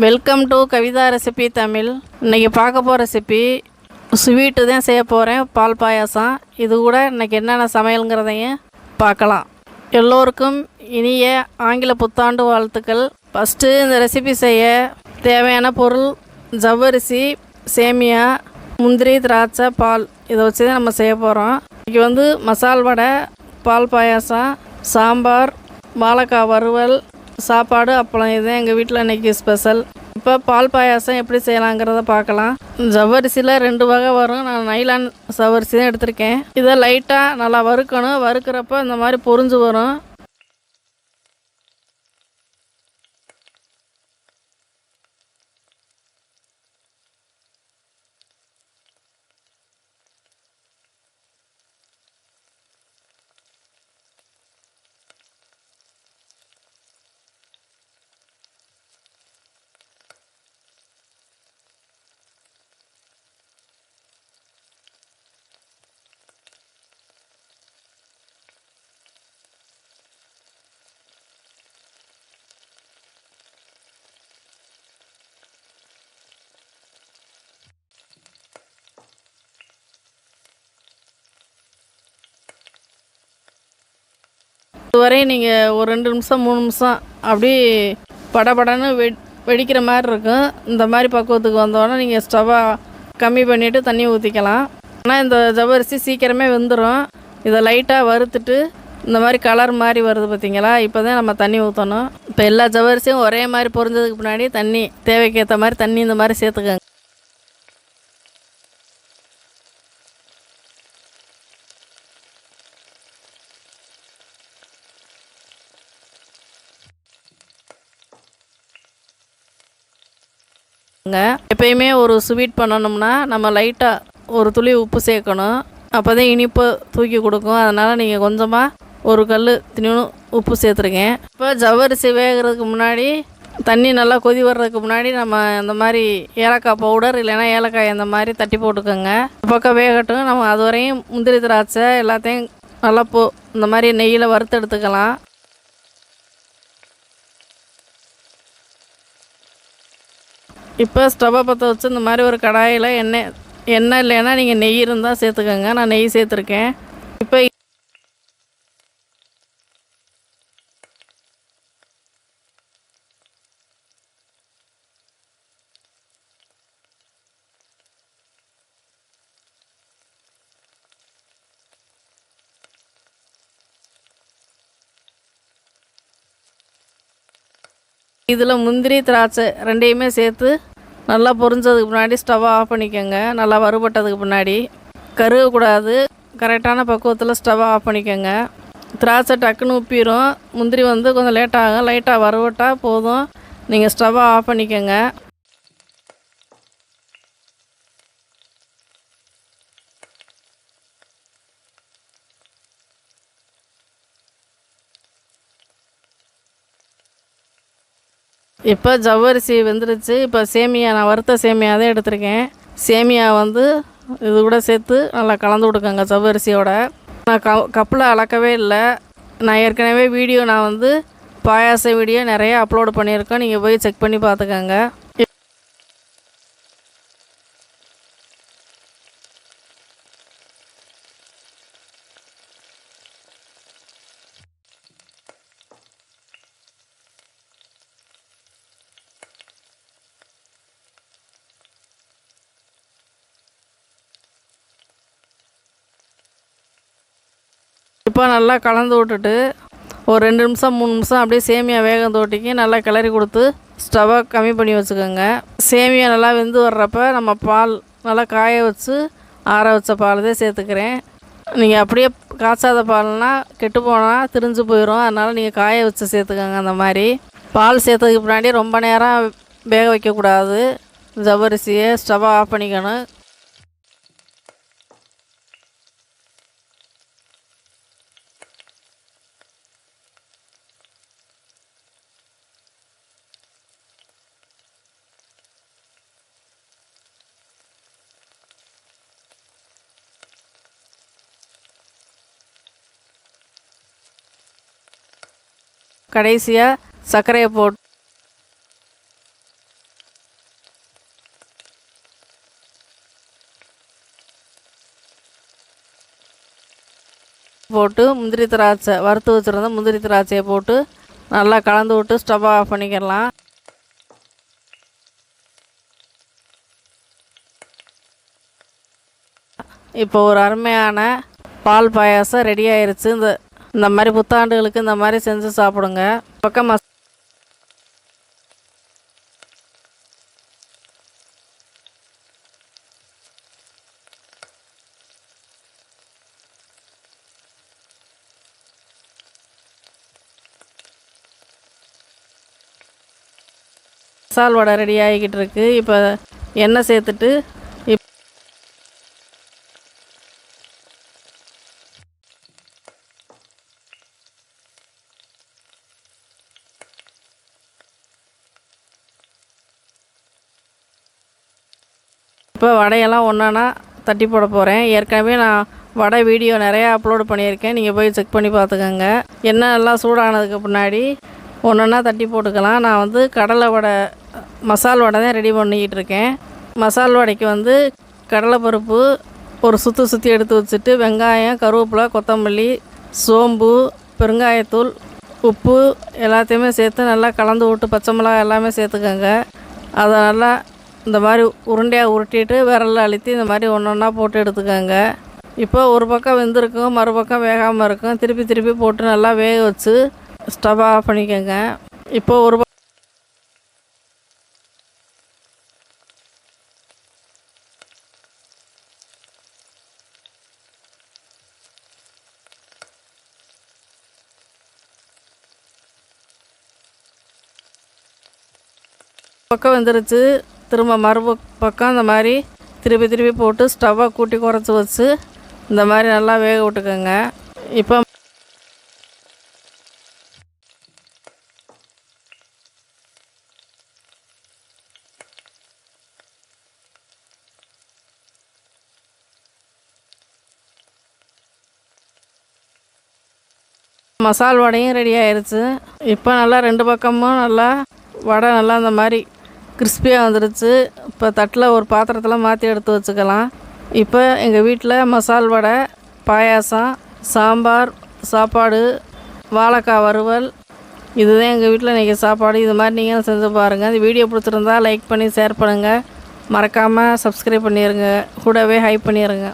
Welcome to Kavitha recipe Tamil. இன்றைக்கி பார்க்க போகிற ரெசிபி ஸ்வீட்டு தான் செய்ய போகிறேன், பால் பாயாசம். இது கூட இன்றைக்கி என்னென்ன சமையலுங்கிறதையும் பார்க்கலாம். எல்லோருக்கும் இனிய ஆங்கில புத்தாண்டு வாழ்த்துக்கள். ஃபஸ்ட்டு இந்த ரெசிபி செய்ய தேவையான பொருள் ஜவ்வரிசி, சேமியா, முந்திரி, திராட்சை, பால். இதை வச்சு தான் நம்ம செய்ய போகிறோம். இன்றைக்கி மசால் வடை, பால் பாயாசம், சாம்பார், வாழைக்காய் வறுவல், சாப்பாடு, அப்பளம். இதுதான் எங்கள் வீட்டில் இன்றைக்கி ஸ்பெஷல். இப்போ பால் பாயாசம் எப்படி செய்யலாங்கிறத பார்க்கலாம். ஜவ்வரிசியில் 2 வகை வரும். நான் நைலான் ஜவ்வரிசி தான் எடுத்திருக்கேன். இதை லைட்டாக நல்லா வறுக்கணும். வறுக்கிறப்ப இந்த மாதிரி பொரிஞ்சு வரும். இதுவரை நீங்கள் ஒரு 2 நிமிஷம் 3 நிமிஷம் அப்படி படபடன்னு வெடிக்கிற மாதிரி இருக்கும். இந்த மாதிரி பக்குவத்துக்கு வந்தோடனே நீங்கள் ஸ்டவ்வை கம்மி பண்ணிவிட்டு தண்ணி ஊற்றிக்கலாம். ஆனால் இந்த ஜவ்வரிசி சீக்கிரமே வெந்துடும். இதை லைட்டாக வறுத்துட்டு இந்த மாதிரி கலர் மாதிரி வருது பார்த்திங்களா, இப்போ தான் நம்ம தண்ணி ஊற்றணும். இப்போ எல்லா ஜவ்வரிசியும் ஒரே மாதிரி பொரிஞ்சதுக்கு முன்னாடி தண்ணி தேவைக்கேற்ற மாதிரி தண்ணி இந்த மாதிரி சேர்த்துக்கங்க. எப்பயுமே ஒரு ஸ்வீட் பண்ணணும்னா நம்ம லைட்டாக ஒரு துளி உப்பு சேர்க்கணும். அப்போ தான் இனிப்பு தூக்கி கொடுக்கும். அதனால் நீங்கள் கொஞ்சமாக ஒரு கல் தின்னு உப்பு சேர்த்துருக்கேன். இப்போ ஜவ்வரிசி வேகிறதுக்கு முன்னாடி, தண்ணி நல்லா கொதி வர்றதுக்கு முன்னாடி நம்ம இந்த மாதிரி ஏலக்காய் பவுடர் இல்லைன்னா ஏலக்காய் இந்த மாதிரி தட்டி போட்டுக்கோங்க. பக்கம் வேகட்டும். நம்ம அது வரையும் முந்திரி, திராட்சை எல்லாத்தையும் நல்லா இந்த மாதிரி நெய்யில் வறுத்து எடுத்துக்கலாம். இப்போ ஸ்டவ்வை பற்ற வச்சு இந்த மாதிரி ஒரு கடாயில் எண்ணெய் இல்லைன்னா நீங்கள் நெய் இருந்தால் சேர்த்துக்கோங்க. நான் நெய் சேர்த்துருக்கேன். இதில் முந்திரி, திராட்சை ரெண்டையுமே சேர்த்து நல்லா பொரிஞ்சதுக்கு முன்னாடி ஸ்டவ்வை ஆஃப் பண்ணிக்கோங்க. நல்லா வறுபட்டதுக்கு முன்னாடி கருகக்கூடாது. கரெக்டான பக்குவத்தில் ஸ்டவ்வை ஆஃப் பண்ணிக்கோங்க. திராட்சை டக்குன்னு உப்பிடும். முந்திரி கொஞ்சம் லேட்டாகும். லைட்டாக வறுபட்டால் போதும். நீங்கள் ஸ்டவ்வை ஆஃப் பண்ணிக்கோங்க. இப்போ ஜவ்வரிசி வெந்துருச்சு. இப்போ சேமியா, நான் வறுத்த சேமியா தான் எடுத்திருக்கேன். சேமியா இது கூட சேர்த்து நல்லா கலந்து விடுக்கோங்க ஜவ்வரிசியோட. நான் கப்பில் அளக்கவே இல்லை. நான் ஏற்கனவே வீடியோ பாயாச வீடியோ நிறைய அப்லோடு பண்ணியிருக்கேன். நீங்கள் போய் செக் பண்ணி பார்த்துக்கோங்க. இப்போ நல்லா கலந்து விட்டுட்டு ஒரு 2 நிமிஷம் 3 நிமிஷம் அப்படியே சேமியா வேகம் தோட்டிக்கு நல்லா கிளறி கொடுத்து ஸ்டவ்வை கம்மி பண்ணி வச்சுக்கோங்க. சேமியா நல்லா வெந்து வர்றப்ப நம்ம பால் நல்லா காய வச்சு ஆற வச்ச பால் தான் சேர்த்துக்கிறேன். நீங்கள் அப்படியே காய்ச்சாத பால்னால் கெட்டு போனால் திரிஞ்சு போயிடும். அதனால் நீங்கள் காய வச்சு சேர்த்துக்கோங்க. அந்த மாதிரி பால் சேர்த்ததுக்கு முன்னாடி ரொம்ப நேரம் வேக வைக்கக்கூடாது. ஜவ்வரிசியை ஸ்டவ்வை ஆஃப் பண்ணிக்கணும். கடைசியாக சர்க்கரையை போட்டு முந்திரி திராட்சை வறுத்து வச்சுருந்த முந்திரி திராட்சையை போட்டு நல்லா கலந்து விட்டு ஸ்டவ் ஆஃப் பண்ணிக்கலாம். இப்போ ஒரு அருமையான பால் பாயாசம் ரெடி ஆயிடுச்சு. இந்த மாதிரி புத்தாண்டுகளுக்கு இந்த மாதிரி செஞ்சு சாப்பிடுங்க. பக்கம் மசால் வடை ரெடி ஆகிக்கிட்டு இருக்கு. இப்போ எண்ணெய் சேர்த்துட்டு இப்போ வடையெல்லாம் ஒன்றா தட்டி போட போகிறேன். ஏற்கனவே நான் வடை வீடியோ நிறையா அப்லோடு பண்ணியிருக்கேன், நீங்கள் போய் செக் பண்ணி பார்த்துக்கோங்க. எண்ணெய் நல்லா சூடானதுக்கு பின்னாடி ஒன்றா தட்டி போட்டுக்கலாம். நான் கடலை வடை மசால் வடை தான் ரெடி பண்ணிக்கிட்டு இருக்கேன். மசால் வடைக்கு கடலைப்பருப்பு ஒரு சுற்றி எடுத்து வச்சுட்டு வெங்காயம், கருவேப்பிலை, கொத்தமல்லி, சோம்பு, பெருங்காயத்தூள், உப்பு எல்லாத்தையுமே சேர்த்து நல்லா கலந்து விட்டு பச்சை மிளகாய் எல்லாமே சேர்த்துக்கோங்க. அதை நல்லா இந்த மாதிரி உருண்டையாக உருட்டிட்டு விரலில் அழுத்தி இந்த மாதிரி ஒன்றா போட்டு எடுத்துக்கோங்க. இப்போ ஒரு பக்கம் வெந்திருக்கும், மறுபக்கம் வேகாமல் இருக்கும். திருப்பி போட்டு நல்லா வேக வச்சு ஸ்டவ் ஆஃப் பண்ணிக்கோங்க. இப்போ ஒரு பக்கம் வந்துருச்சு. திரும்ப மறுபக்கம் இந்த மாதிரி திருப்பி போட்டு ஸ்டவ்வை கூட்டி குறைச்சி வச்சு இந்த மாதிரி நல்லா வேக விட்டுக்கோங்க. இப்போ மசால் வடையும் ரெடி ஆயிடுச்சு. இப்போ நல்லா ரெண்டு பக்கமும் நல்லா வடை நல்லா இந்த மாதிரி கிறிஸ்பியாக வந்துடுச்சு. இப்போ தட்டில் ஒரு பாத்திரத்தில் மாற்றி எடுத்து வச்சுக்கலாம். இப்போ எங்கள் வீட்டில் மசால் வடை, பாயாசம், சாம்பார், சாப்பாடு, வாழைக்காய் வறுவல், இதுதான் எங்கள் வீட்டில் இன்றைக்கி சாப்பாடு. இது மாதிரி நீங்களும் செஞ்சு பாருங்கள். இந்த வீடியோ பிடிச்சிருந்தா லைக் பண்ணி ஷேர் பண்ணுங்கள். மறக்காமல் சப்ஸ்கிரைப் பண்ணிடுங்க, கூடவே ஹைப் பண்ணிடுங்க.